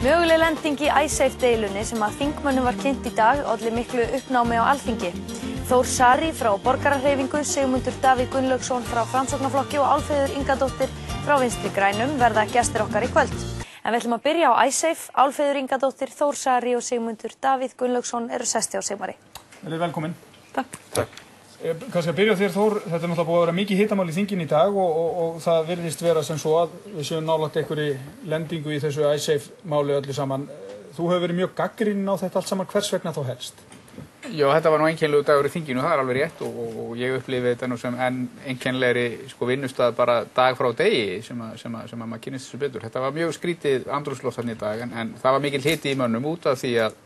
Möguleg lending í Icesave-deilunni sem að þingmönnum var kynnt í dag olli miklu uppnámi á Alþingi. Þór Saari frá Borgarahreyfingu, Sigmundur Davíð Gunnlaugsson frá Framsóknarflokki og Álfheiður Ingadóttir frá Vinstri grænum verða gestir okkar í kvöld. En við ætlum að byrja á Icesave. Álfheiður Ingadóttir, Þór Saari og Sigmundur Davíð Gunnlaugsson eru sestir á Sigmari. Velkomin. Takk. Takk. Kannski að byrja á þér, Þór, þetta er náttúrulega búið að vera mikið hitamál í þinginu í dag og það virðist vera sem svo að við séum nálægt einhverri lendingu í þessu Icesave-máli öllu saman. Þú hefur verið mjög gagnrýninn á þetta allt saman, hvers vegna þá helst? Já, þetta var nú einkennlegur dagur í þinginu, það er alveg rétt og ég upplifi þetta nú sem einkennlegri vinnustað bara dag frá degi sem að maður kynnist þessu betur. Þetta var mjög skrítið andrúmsloft þarna í dag en það var mikil hiti í mönnum út af því að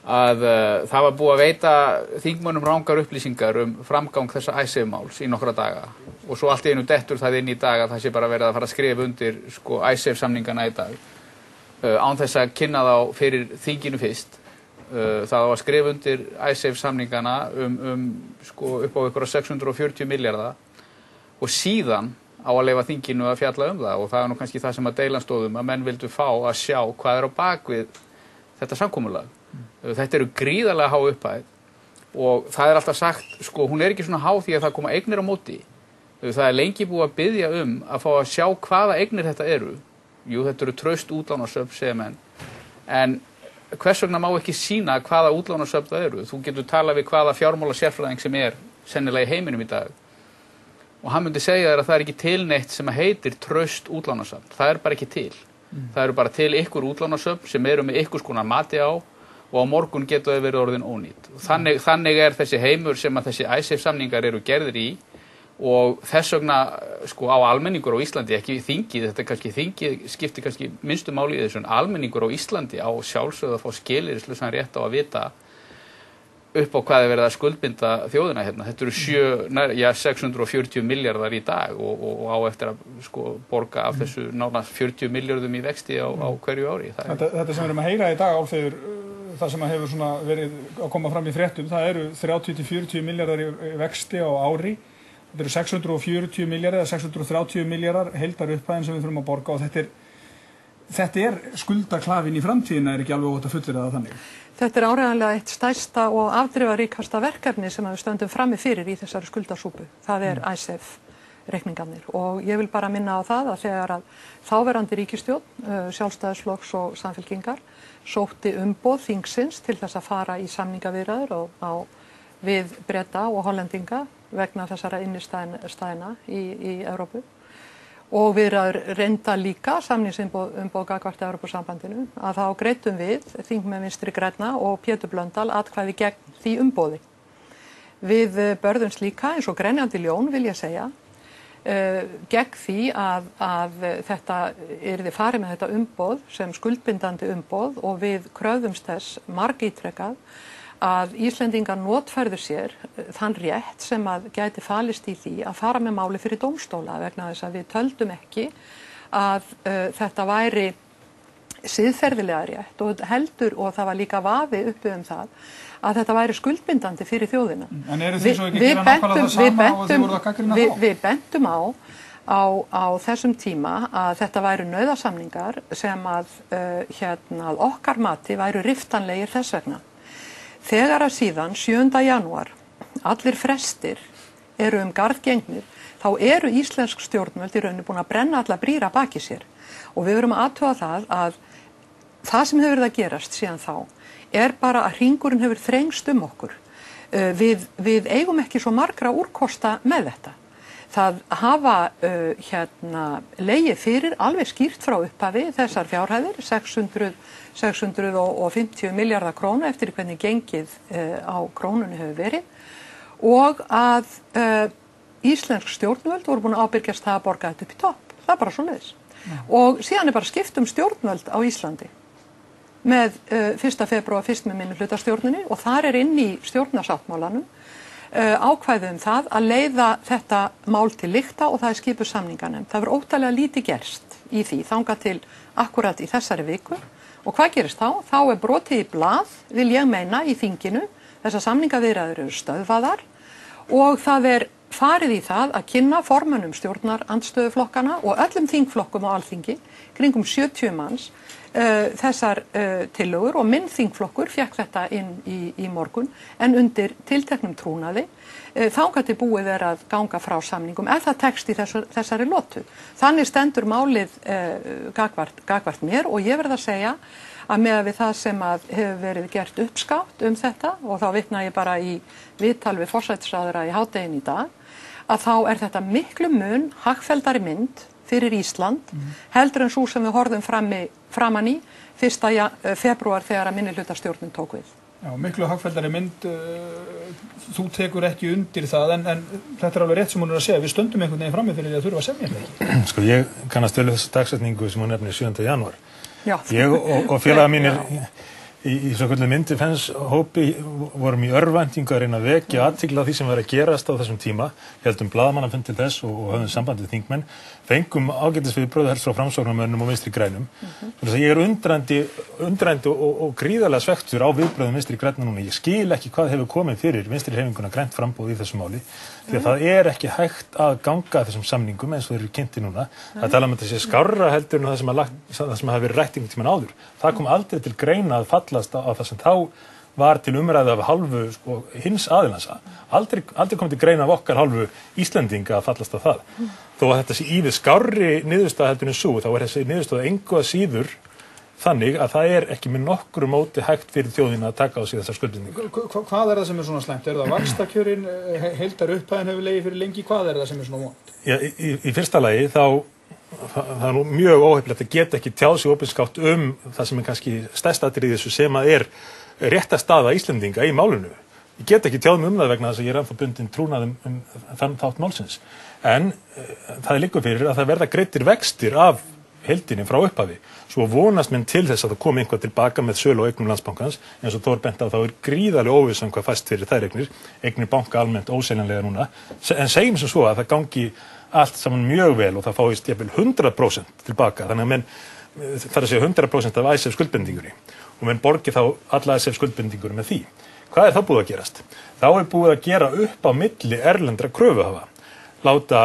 það var búið að veita þingmönnum rangar upplýsingar framgang þessa Icesave-máls í nokkra daga og svo allt í einu dettur það inn í dag að það sé bara verið að fara að skrifa undir Icesave-samningana í dag án þess að kynna þá fyrir þinginu fyrst. Það var að skrifa undir Icesave-samningana upp á ykkur 640 milljarða og síðan á að leyfa þinginu að fjalla það og það er nú kannski það sem að deilan stóðum að menn vildu fá að sjá hvað er á bakvið þetta samkomulag. Þetta eru gríðarlega há upphæð og það er alltaf sagt, hún er ekki svona há því að það koma eignir á móti. Það er lengi búið að biðja að fá að sjá hvaða eignir þetta eru. Jú, þetta eru traust útlánasöfn, segja menn. En hvers vegna má ekki sýna hvaða útlánasöfn það eru? Þú getur talað við hvaða fjármála sérfræðing sem er sennilega í heiminum í dag. Og hann myndi segja þér að það er ekki til neitt sem heitir traust útlánasöfn. Það er bara ekki til. Það eru bara til ykkur útlánasöfn sem eru með ykkur skonar mati á og á morgun getur þau verið orðin ónýtt. Þannig er þessi heimur sem að þessi Icesave-samningar eru gerðir í og þess vegna á almenningur á Íslandi, ekki þingið, þetta kannski þingið skiptir kannski minnstu máli í þessu, en almenningur á Íslandi á sjálfsögðu að fá skilyrðislausan rétt á að vita upp á hvað er verið að skuldbinda þjóðina hérna. Þetta eru 640 milljarðar í dag og á eftir að borga af þessu nánast 40 milljörðum í vexti á hverju ári. Þetta sem við erum að heyra í dag, Álfheiður, það sem hefur svona verið að koma fram í fréttum, það eru 30-40 milljarðar í vexti á ári. Þetta eru 640 milljarðar eða 630 milljarðar heildar upphæðin sem við þurfum að borga og þetta er skuldaklafinn í framtíðina, er ekki alveg óhætt að fullyrða það þannig? Þetta er áreiðanlega eitt stærsta og afdrifaríkasta verkefni sem við stöndum frammi fyrir í þessari skuldasúpu. Það er Icesave-reikningarnir og ég vil bara minna á það að þegar að þáverandi ríkisstjórn, Sjálfstæðisflokks og Samfylkingar sótti umboð þingsins til þess að fara í samningaviðræður við Breta og Hollendinga vegna þessara innistæðna í Evrópu og viðræður reynda líka samningsumboð gagnvart Evrópusambandinu að þá greiddum við þingmenn Vinstri grænna og Pétur Blöndal atkvæði gegn því umboði. Við börðumst líka eins og grenjandi ljón vil ég segja gegn því að þetta yrði farið með þetta umboð sem skuldbindandi umboð og við kröfðumst þess margítrekað að Íslendingar notfærðu sér þann rétt sem að gæti falist í því að fara með máli fyrir dómstóla vegna þess að við töldum ekki að þetta væri siðferðilega rétt og heldur og það var líka vafi uppi það að þetta væri skuldbindandi fyrir þjóðina. En eru þið svo ekki að gera nákvæmlega það sama og þið voruð að gagnrýna þá? Við bentum á þessum tíma að þetta væru nauðasamningar sem að okkar mati væru riftanlegir þess vegna. Þegar að síðan 7. janúar allir frestir eru garð gengnir, þá eru íslensk stjórnvöld í rauninni búin að brenna alla brýra baki sér og við verum að athuga það sem hefur verið að gerast síðan þá er bara að hringurinn hefur þrengst okkur. Við eigum ekki svo margra úrkosta með þetta. Það hafa legið fyrir alveg skýrt frá upphafi þessar fjárhæðir, 650 milljarðar króna eftir hvernig gengið á krónunni hefur verið og að íslensk stjórnvöld voru búin að ábyrgjast það að borga þetta upp í topp. Það er bara svoleiðis. Og síðan er bara skipt stjórnvöld á Íslandi með 1. febrúar fyrst með minnihlutastjórninni og þar er inn í stjórnarsáttmálanum ákvæði það að leiða þetta mál til lykta og það er skipuð samninganefnd. Það verður óttalega lítið gerst í því þangað til akkurat í þessari viku og hvað gerist þá? Þá er brotið í blað, vil ég meina, í þinginu. Þessar samningaviðræður eru stöðvaðar og það er farið í það að kynna formönnum stjórnarandstöðuflokkana og öllum þingflokkum á Alþingi, kringum 70 manns, þessar tillögur og minn þingflokkur fékk þetta inn í morgun en undir tilteknum trúnaði. Þangað til búið að ganga frá samningum ef það tekst í þessari lotu. Þannig stendur málið gagvart mér og ég verð að segja að með við það sem hefur verið gert uppskátt þetta og þá vitna ég bara í viðtal við forsætisráðherra í hádeginu í dag, að þá þetta miklu mun hagfelldari mynd fyrir Ísland heldur en svo sem við horfum framan í 1. febrúar þegar að minnihlutastjórnin tók við. Já, miklu hagfelldari mynd, þú tekur ekki undir það en þetta alveg rétt sem hún að segja, við stöndum einhvern veginn frammi fyrir því að þurfa að semja þetta. Sko ég kannast vel þessu dagsetningu sem hún nefnir 7. janúar. Já. Ég og félaga mínir í svo kvöldu myndifenshópi vorum í örvæntingu að reyna að vekja athygli á því sem var að gerast á þessum tíma. Heldum blaðamannafund til þess og höfðum samband við þingmenn. Fengum ágætis við bröðhelst frá framsóknarmönnum og Vinstri grænum. Ég er undrandi og gríðarlega svektur á viðbröðum Vinstri grænna núna. Ég skil ekki hvað hefur komið fyrir Vinstri hreyfinguna grænt framboð í þessu máli. Því að það er ekki hægt að ganga þessum samningum eins og þeir eru kynnti núna. Það tala um að þessi skárra heldur en það sem hafi verið rætt einhvern tímann áður. Það kom aldrei til greina að fallast á það sem þá var til umræðu af hálfu hins aðilans. Aldrei kom til greina af okkar hálfu Íslendinga að fallast á það. Þó að þetta sé ívið skárri niðurstaða heldur en sú, þá er þessi niðurstaða engu að síður þannig að það er ekki með nokkru móti hægt fyrir þjóðina að taka á sig þessar skuldbindingar. Hvað það sem svona slæmt? Það vaxtakjörin, heildar upphæðin hefur legið fyrir lengi? Hvað það sem svona vont? Já, í fyrsta lagi það er nú mjög óheppilegt að geta ekki tjáð sig opinskátt það sem kannski stærsta atriði þessu sem að rétta staða Íslendinga í málinu. Ég get ekki tjáð mig það vegna þess að ég er ennþá bundin trúnaðum þann þátt málsins. En það liggur fyrir að það verða greiddir vextir af heildinni frá upphafi. Svo vonast menn til þess að það komi einhvað tilbaka með sölu á eignum Landsbankans, eins og Þór benti á þá gríðarlega óvissa hvað fæst fyrir þær eignir banka almennt óseljanlega núna, en segjum sem svo að það gangi allt saman mjög vel og það fáist jafnvel 100% tilbaka, þannig að menn þarf að segja 100% af ISF skuldbindingunni og menn borgi þá alla ISF skuldbindingunni með því. Hvað er þá búið að gerast? Þá er búið að gera upp á milli erlendra kröfuhafa. Láta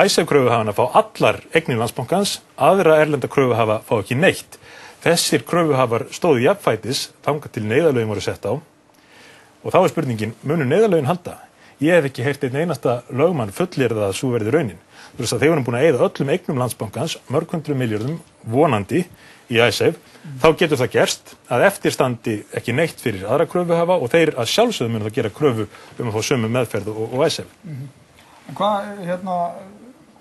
ISF kröfuhafana fá allar eignir Landsbankans, aðra erlenda kröfuhafa fá ekki neitt. Þessir kröfuhafar stóðu jafnfætis þangað til neyðarlögin voru sett á og þá er spurningin, munu neyðarlögin halda? Ég hef ekki heyrt einn einasta lögmann fullyrða að svo verði raunin. Þú veist að þeir voru búin að eyða öllum eignum Landsbankans, mörg 100 milljörðum vonandi í ISF, þá getur það gerst að eftirstandi ekki neitt fyrir aðra kröfuhafa og þeir að sjálfsögðu munu það gera kröfu að fá sömu meðferð og ISF.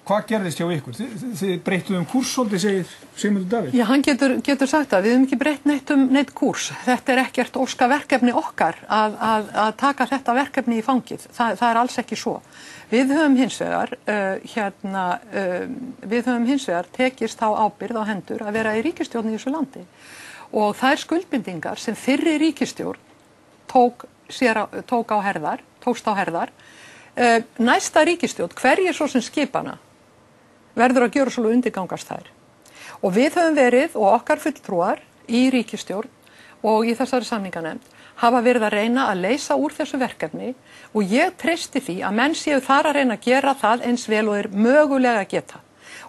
Hvað gerðist hjá ykkur? Þið breyttuð kúrs svolítið, segir Sigmundur Davíð. Já, hann getur sagt að við höfum ekki breytt neitt kúrs. Þetta er ekkert óska verkefni okkar að taka þetta verkefni í fangið. Það er alls ekki svo. Við höfum hins vegar tekist þá ábyrgð á hendur að vera í ríkisstjórn í þessu landi. Og þær skuldbindingar sem fyrri ríkisstjórn tókst á herðar, næsta ríkisstjórn, hverjir svo sem skipana, verður að gjöra svolítið undirgangast þær. Og við höfum verið og okkar fulltrúar í ríkisstjórn og í þessari samninganefnd hafa verið að reyna að leysa úr þessu verkefni og ég treysti því að menn séu þar að reyna að gera það eins vel og þeir mögulega geta.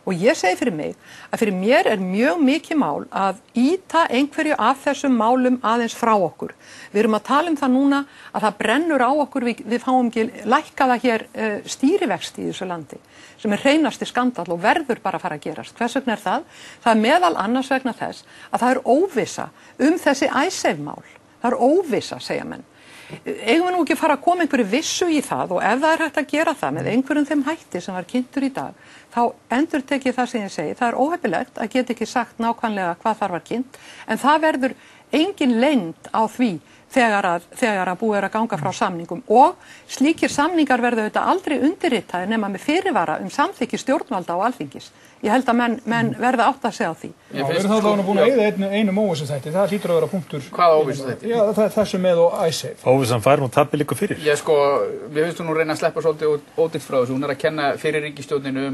Og ég segi fyrir mig að fyrir mér er mjög mikið mál að ýta einhverju af þessum málum aðeins frá okkur. Við erum að tala um það núna að það brennur á okkur, við fáum ekki lækkaða hér stýrivexti í þessu landi sem er hreinasti skandall og verður bara að fara að gerast. Hvers vegna er það? Það er meðal annars vegna þess að það er óvissa þessi ISAVE-mál. Það er óvissa, segja menn. Eigum við nú ekki að fara að koma einhverju vissu í það og ef það er hægt að gera það með einhverjum þeim hætti sem var kynntur í dag, þá endurtek ég það sem ég segi. Það er óheppilegt að geta ekki sagt nákvæmlega hvað þar var kynnt, en það verður engin leynd á því þegar að búið er að ganga frá samningum og slíkir samningar verða auðvitað aldrei undirritaðir nema með fyrirvara samþykki stjórnvalda á Alþingis. Ég held að menn verða átt að segja á því. Já, við erum þá búin að eyða einum óvissuþætti, það hlýtur að vera punktur. Hvaða óvissuþætti? Já, þessu með og ISAVE. Óvissan fær nú tappi líka fyrir. Já, við höfum nú reyna að sleppa svolítið ódýrt frá þessu. Hún er að kenna fyrir ríkisstjórninu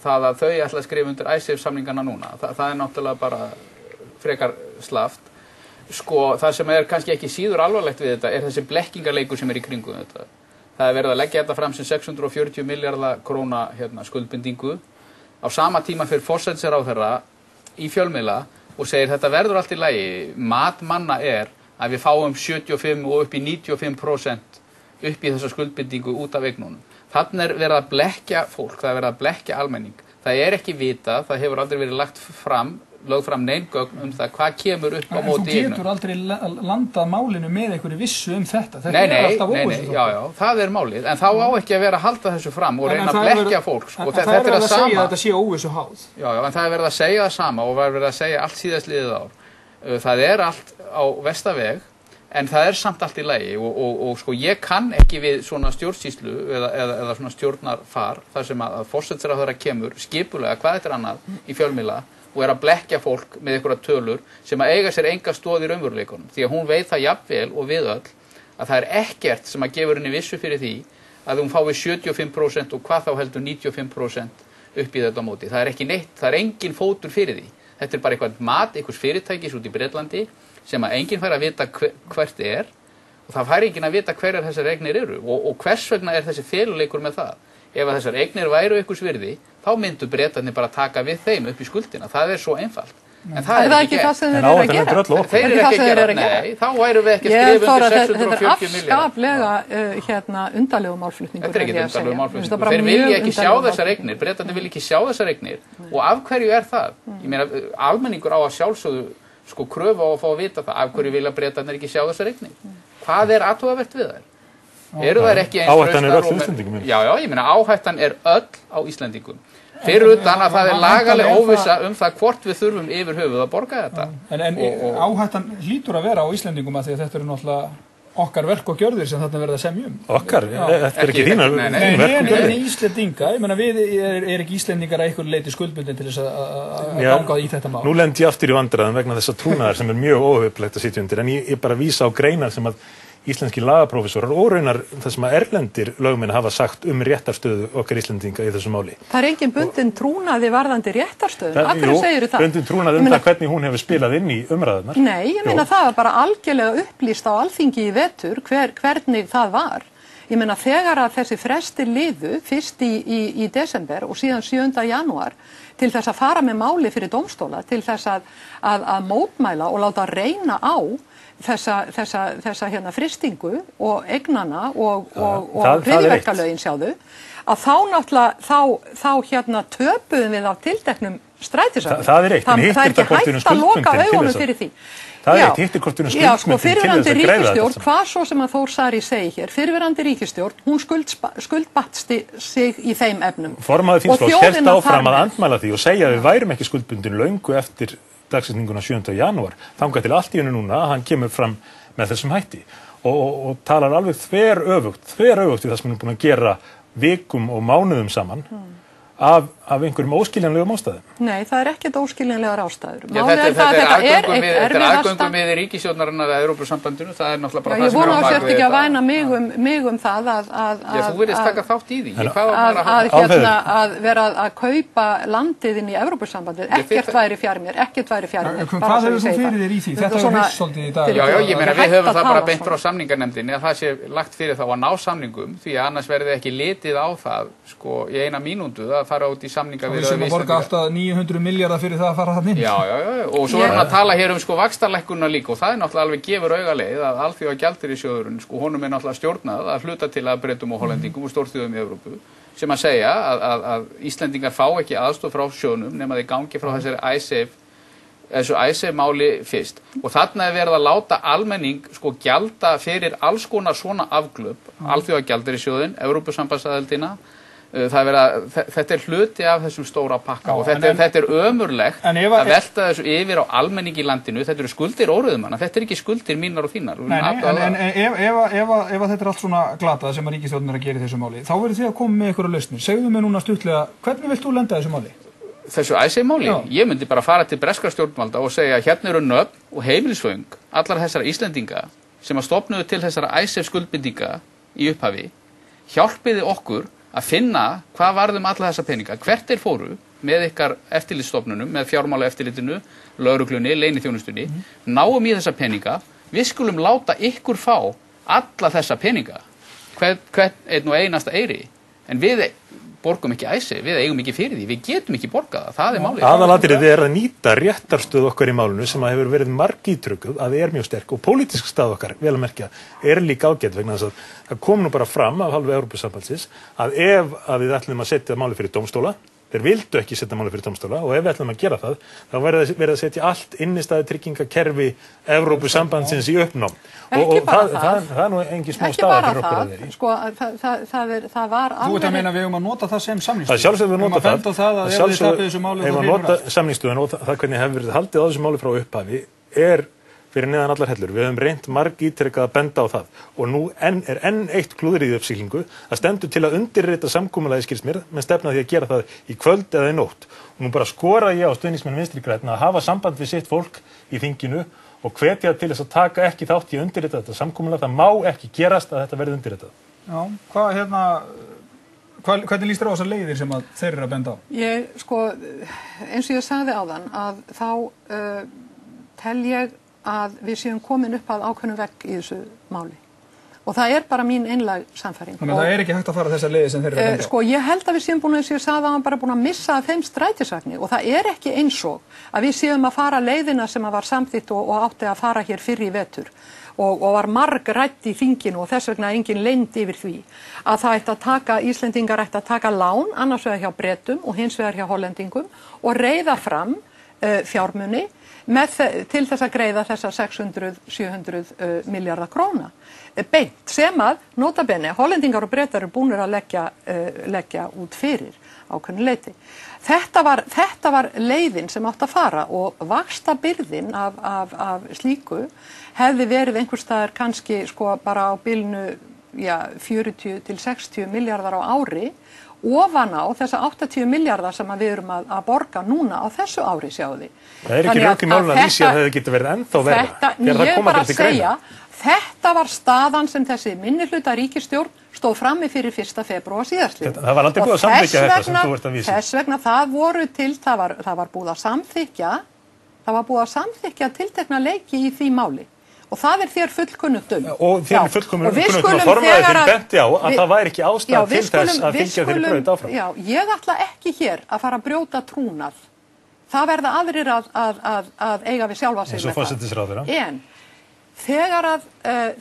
það að þau ætla að skrifa undir ISAVE samningana núna. Það er náttúrulega bara frekar slaft. Það sem er kannski ekki síður alvarlegt við þetta er þessi blekkingarleikur sem er í kringum þetta. Það verið að leggja þetta fram sem 640 milljarða króna skuldbindingu. Á sama tíma fyrir forsætisráðherra í fjölmiðla og segir þetta verður allt í lagi. Mat manna að við fáum 75 og upp í 95% upp í þessa skuldbindingu út af eignunum. Þannig verið að blekkja fólk, það verið að blekkja almenning. Það ekki vitað, það hefur aldrei verið lögð fram nein gögn það hvað kemur upp á móti eignum. Þú getur aldrei landað málinu með einhverju vissu þetta. Nei, já, það málið. En þá á ekki að vera að halda þessu fram og reyna að blekkja fólk. Sko. Það er verið að segja að þetta sé óvissu háð. Já, en það verið að segja það sama og verið að segja allt síðastliðið ár. Það allt á vestaveg, en það samt allt í lagi og sko ég kann ekki við svona stjórnsýslu eða svona stjórnarfar þar sem að forsætisráðherra kemur skipulega hvað þetta annað í fjölmiðla og að blekkja fólk með einhverja tölur sem að eiga sér enga stoð í raunveruleikunum. Því að hún veit það jafnvel og við öll að það ekkert sem að gefur henni vissu fyrir því að hún fái 75% og hvað þá heldur 95% upp í þetta móti. Það ekki neitt, það engin fótur fyrir því. Þetta bara eitthvað mat, einhvers fyrirtækis út í Bretlandi sem að enginn fær að vita hvert og það fær enginn að vita hverjar þessar eignir eru og hvers vegna þessi feluleikur með það. Ef að þessar eignir væru einhvers virði, þá myndu Bretarnir bara taka við þeim upp í skuldina. Það svo einfalt. En það ekki það sem þeir eru að gera. Þeir ekki að gera, nei, þá væru við ekki að skrifa undir 640 milljarða. Ég afskaplega undarlegu málflutningur. Þetta ekki undarlegu málflutningur. Þeir vilja ekki sjá þessar eignir, Bretarnir vilja ekki sjá þessar eignir. Og af hverju það? Ég meina, almenningur á að sjálfsögðu kröfu á að fá að vita það. Af hverju vilja Bretarnir ekki sjá þessar eignir? Hvað athugavert við þær? Eru þær ekki eins áhættan öll á Íslendingum? Já, ég meina áhættan öll á Íslendingum. Fyrir utan að það lagaleg óvissa það hvort við þurfum yfir höfuð að borga þetta. En áhættan hlýtur að vera á Íslendingum að því að þetta náttúrulega okkar verk og gjörðir sem þarna verða að semja Okkar? Þetta ekki þínar verk og gjörðir? Nei, Íslendinga. Ég meina við ekki Íslendingar að einhverju leyti skuldbundin til þess að ganga í þetta mál. Nú lendi ég aftur í vandræðum vegna þess að trúnaðar sem mjög óhöflegt að sitja undir en ég bara vísa á greinar sem að íslenski lagaprófessorar og raunar það sem að erlendir lögmenn hafa sagt réttarstöðu okkar Íslendinga í þessu máli. Það engin bundin trúnaði varðandi réttarstöðu. Af hverju segirðu það? Bundin trúnaði það hvernig hún hefur spilað inn í umræðunar. Nei, ég meina það var bara algjörlega upplýst á Alþingi í vetur hvernig það var. Ég meina þegar að þessi frestir liðu fyrst í desember og síðan 7. janúar til þess að fara með máli fyrir dómstóla til þess að mótmæla og láta reyna á þessa fristingu og eignana og hryðjuverkalögin sjáðu að þá náttúrulega töpuðum við af tilteknum strætisvagni. Það eitt, en hitt ekki hægt að loka augunum fyrir því. Það eitt, hitt hvort skuldbundin til þess að greiða þetta. Hvað svo sem að Þór Saari segi hér, fyrirverandi ríkisstjórn, hún skuldbatt sig í þeim efnum. Formaður þingflokks hélt áfram að andmæla því og segja að við værum ekki skuldbundin löngu eftir dagsetninguna 7. janúar, þangað til allt í hennu núna, hann kemur fram með þessum hætti og talar alveg þveröfugt við það sem hann er búin að gera vikum og mánuðum saman af einhverjum óskiljanlegum ástæðum. Nei, það ekkert óskiljanlegar ástæður. Þetta er aðgöngum við ríkisstjórnarinnar að Evrópusambandinu, það náttúrulega bara það sem ég vona að sért ekki að væna mig það Já, þú virðist taka þátt í því. Að vera að kaupa landið inn í Evrópusambandið, ekkert væri fjær mér. Hvað hefur þú fyrir þér í því? Þetta er vist svolítið í dag. Já, ég meina við höfum það bara beint frá samninganefndinni að það sé lagt fyrir þá að ná samningum því að annars verði ekki litið á það í eina mínútu að fara út í samninga við sem að borga alltaf 900 milljarða fyrir það að fara þarna inn. Já, og svo erum við að tala hér vaxtalækkunina líka og það náttúrulega alveg gefur augaleið að Alþjóðagjaldeyrissjóðurinn hún náttúrulega stjórnað að hluta til að Bretum og Hollendingum og stórþjóðum í Evrópu sem að segja að Íslendingar fá ekki aðstoð frá sjóðnum nema þeir gangi frá þessu ISAFE máli fyrst og þarna verið að láta almenning gjalda fyrir alls konar svona afglöp, Alþjóðagjaldeyrissjóðinn, Evrópusambandsaðildina. Þetta hluti af þessum stóra pakka og þetta ömurlegt að velta þessu yfir á almenning í landinu. Þetta skuldir óreiðumanna, þetta ekki skuldir mínar og þínar. En ef þetta allt svona glatað sem að ríkisstjórnin að gera í þessu máli, þá verður þið að koma með einhverja lausnir. Segðu mig núna stuttlega, hvernig vilt þú lenda þessu máli? Þessu ISAFE-máli? Ég myndi bara fara til breskra stjórnvalda og segja hérna eru nöfn og heimilisföng allar þessara Íslendinga sem að stofnuðu til þessara ISAFE skuldbindinga í upphafi. Hjálpiði okkur að finna hvað varðum alla þessa peninga, hvert fóru með ykkar eftirlitsstofnunum, með fjármálaeftirlitinu, lögreglunni, leyniþjónustunni, náum í þessa peninga, við skulum láta ykkur fá alla þessa peninga hvern einn og einasta eyri. En við borgum ekki ICE, við eigum ekki fyrir því, við getum ekki borgað það er málið. Aðalatriðið að nýta réttarstöð okkar í málinu sem hefur verið margítrukkuð að er mjög sterk og pólitísk stað okkar, vel að merkja, líka ágætt vegna þess að það kom nú bara fram af hálfu Evrópusambandsins að ef að við ætlum að setja málið fyrir dómstóla, þeir vildu ekki setja málið fyrir dómstóla og ef við ætlum að gera það, þá verður að setja allt innistæðutryggingakerfi Evrópusambandsins í uppnám. Og það er nú engin smá staða fyrir okkur að þeirri. Sko, það var alveg... Þú ert að meina að við eigum að nota það sem samningsstöð? Það sjálfsögðu við nota það. Það ef þið tapið þessu máli þá fyrir nota samningsstöðun og það hvernig hefur verið haldið á þessu máli frá upphafi fyrir neðan allar hellur. Við höfum reynt margítrekað að benda á það og nú er enn eitt klúður í uppsiglingu að stendur til að undirrita samkomulagið skilst mér með stefna því að gera það í kvöld eða í nótt. Og nú bara skora ég á stuðningsmenn Vinstri grænna að hafa samband við sitt fólk í þinginu og hvetja til þess að taka ekki þátt í að undirrita þetta samkomulag. Það má ekki gerast að þetta verði undirritað. Já, hvernig líst þér á þessar leiðir sem að þeir eru að benda á? Eins og ég sagði áðan að þá tel ég að við séum komin upp að ákveðnum vegg í þessu máli. Og það bara mín einlæg sannfæring. Þannig að það ekki hægt að fara þessar leiðir sem þeir eru að benda á? Ég held að við séum búin að missa þeim strætisvagni og það ekki eins og að við séum að fara leiðina sem var samþykkt og átti að fara hér fyrr í vetur og var margrædd í þinginu og þess vegna engin leynd yfir því að það ætti að taka, Íslendingar ætti að taka lán annars vegar hjá Bretum og hins vegar hjá Hollendingum og reiða fram fjármuni til þess að greiða þessar 600-700 milljarða króna beint sem að nota bene Hollendingar og Bretar eru búnir að leggja út fyrir ákveðnu leyti. Þetta var leiðin sem átti að fara og vaxtabyrðin af slíku hefði verið einhvers staðar kannski bara á bilinu 40-60 milljarðar á ári ofan á þessa 80 milljarðar sem við erum að borga núna á þessu ári, sjáðu þið. Það ekki rök í málinu að vísi að það getur verið ennþá verra. Ég bara að segja, þetta var staðan sem þessi minnihluta ríkisstjórn stóð frammi fyrir 1. febrúar síðastliðinn. Það var aldrei búið að samþykkja þetta sem þú ert að vísa. Þess vegna það var búið að samþykkja tiltekna leiki í því máli. Og það þér fullkunnugt Og þér fullkunnugt að formaður þín benti á að það væri ekki ástæða til þess að fylgja þeirri braut áfram. Já, ég ætla ekki hér að fara að brjóta trúnað. Það verða aðrir að eiga við sjálfa sig með það. En þegar að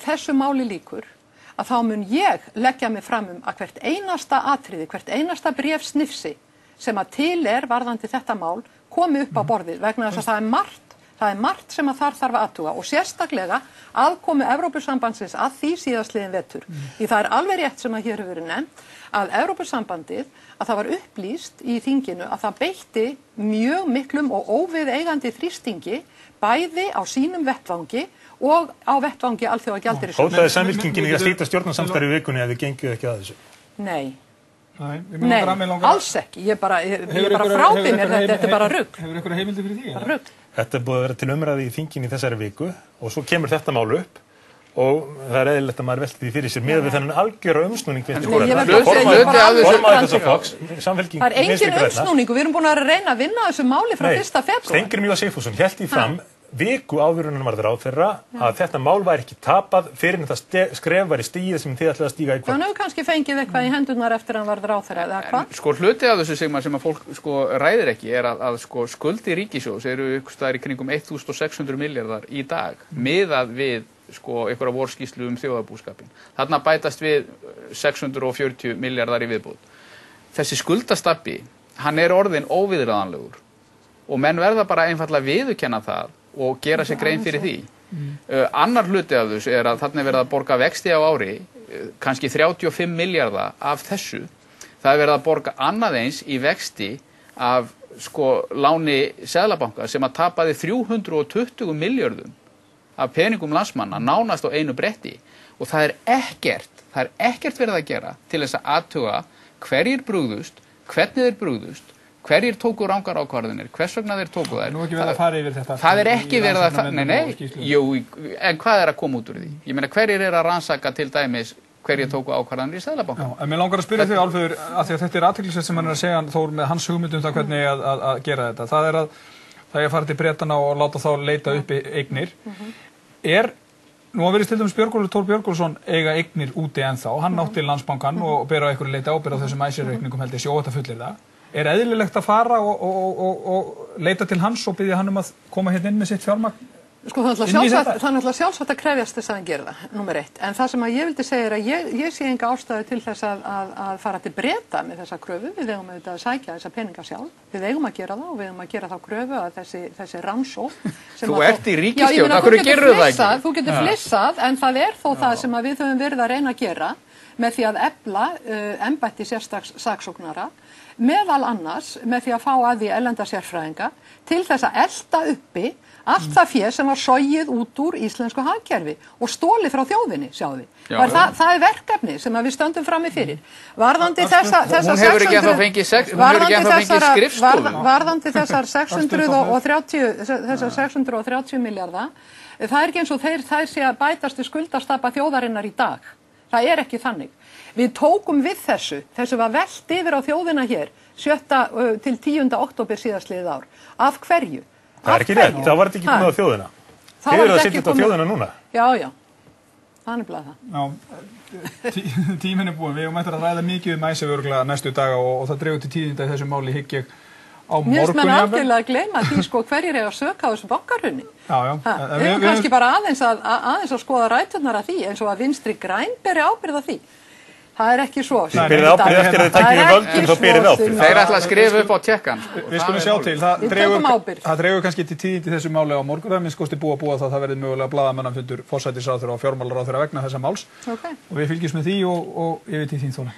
þessu máli lýkur, að þá mun ég leggja mig fram að hvert einasta atriði, hvert einasta bréfsnifsi sem að til varðandi þetta mál komi upp á borðið vegna þess að það er margt sem að þar þarf að athuga og sérstaklega aðkomu Evrópusambandsins að því síðastliðin vetur. Því það alveg rétt sem að hér hefur verið nefnt að Evrópusambandið að það var upplýst í þinginu að það beitti mjög miklum og óviðeigandi þrýstingi bæði á sínum vettvangi og á vettvangi Alþjóðagjaldeyrissjóðsins. Hótaði Samfylkingin í að slíta stjórnarsamstarfi í vikunni ef þið genguð ekki að þessu? Nei, alls ekki. Ég bara frábið mér þetta bara rugl. Hefur ykkur heimildi fyrir því? Bara rugl. Þetta búið að vera til umræði í þinginu í þessari viku og svo kemur þetta mál upp og það eðlilegt að maður velti því fyrir sér með við þennan algjöra umsnúning Það engin umsnúning og við erum búin að reyna að vinna þessu máli frá 1. febrúar. Steingrímur J. Sigfússon hélt því fram viku áður en hann varð ráðherra að þetta mál væri ekki tapað fyrir en það skref væri stigið sem þið ætlaði að stíga í kvöld. Hann hefur kannski fengið eitthvað í hendurnar eftir að hann varð ráðherra eða hvað? Hluti af þessu sem að fólk ræðir ekki er að skuldi ríkissjóðs eru ykkur staðar í kringum 1.600 milljarðar í dag miðað við einhverja vorskýrslu þjóðarbúskapinn. Þarna bætast við 640 milljarðar í viðbót. Þessi skuldastabbi, hann orðinn óviðráðanlegur og menn verða bara einfaldlega viðurkenna það og gera sér grein fyrir því. Annar hluti af þessu að þarna verið að borga vexti á ári, kannski 35 milljarða af þessu. Það verið að borga annað eins í vexti af láni Seðlabanka sem að tapaði 320 milljörðum af peningum landsmanna nánast á einu bretti og það er ekkert verið að gera til þess að athuga hverjir brugðust, hvernig þeir brugðust, hverjir tóku rangar ákvarðanir, hvers vegna þeir tóku þær. Nú ekki verið að fara yfir þetta. Það ekki verið að fara, en hvað að koma út úr því? Ég meina hverjir að rannsaka til dæmis hverjir tóku ákvarðanir í Seðlabanka? En mér langar að spyrja þig Álfheiður, af því að þetta athyglisvert sem hann að segja Þór með hans hugmynd það hvernig að gera þetta. Það að fara til Bretana og láta þá leita upp eignir. Nú virðist til dæmis Björgólfur Thor Björgólfsson eiga eignir úti ennþá. Hann átti Landsbankann og ber á einhverju leyti ábyrgð á þessum ICER-reikningum held ég sé óhætt að fullyrða. Eðlilegt að fara og leita til hans og biðja hann að koma hérna inn með sitt fjármagn? Sko það er náttúrulega sjálfsagt að krefjast þess að hann gera það, númer 1. En það sem að ég vildi segja er að ég sé enga ástæðu til þess að fara til Breta með þessa kröfu. Við eigum auðvitað að sækja þessa peninga sjálf. Við eigum að gera það og við eigum að gera þá kröfu að þessi rannsókn. Þú ert í ríkisstjórn, af hverju gerðu það ekki? Þú getur flissað, en það er þó það sem að við höfum verið að reyna að gera með því að efla embætti sérstaks saksóknara, meðal annars með því að fá að því erlenda sérfræðinga til þess að elta uppi allt það fé sem var sogið út úr íslensku hagkerfi og stólið frá þjóðinni, sjáðu við. Það er verkefni sem við stöndum frammi fyrir. Varðandi þessar 630 milljarða, það er ekki eins og þeir sé að bætast við skuldastapa þjóðarinnar í dag. Það er ekki þannig. Við tókum við þessu var velt yfir á þjóðina hér 7. til 10. október síðastliðið ár. Af hverju? Það er ekki rétt, það var þetta ekki komið á þjóðina. Þið eru að setja þetta á þjóðina núna. Já, það er bara það. Já, tíminn er búinn. Við eigum eftir að ræða mikið ICER örugglega næstu daga og það dregur til tíðinda í þessu máli hygg ég á morgun. Mér finnst mann algjörlega að gleyma því hverjir eiga að söka á þessu bankahruni. Við eigum kannski bara aðeins að skoða ræturnar af því, eins og að Vinstri græn beri ábyrgð af því. Það er ekki svo. Þið berið ábyrgð eftir að þið takið við völdum, þá berið ábyrgð. Þeir ætla að skrifa upp á tékkan. Við skulum sjá til. Það dregur kannski til tíðindi þessu máli á morgun. Það minnst kosti búa það verði mögulega blaðamannafundur forsætisráðherra og fjármálaráðherra vegna þessa máls. Og við fylgjumst með því og ég veit í þín þóla.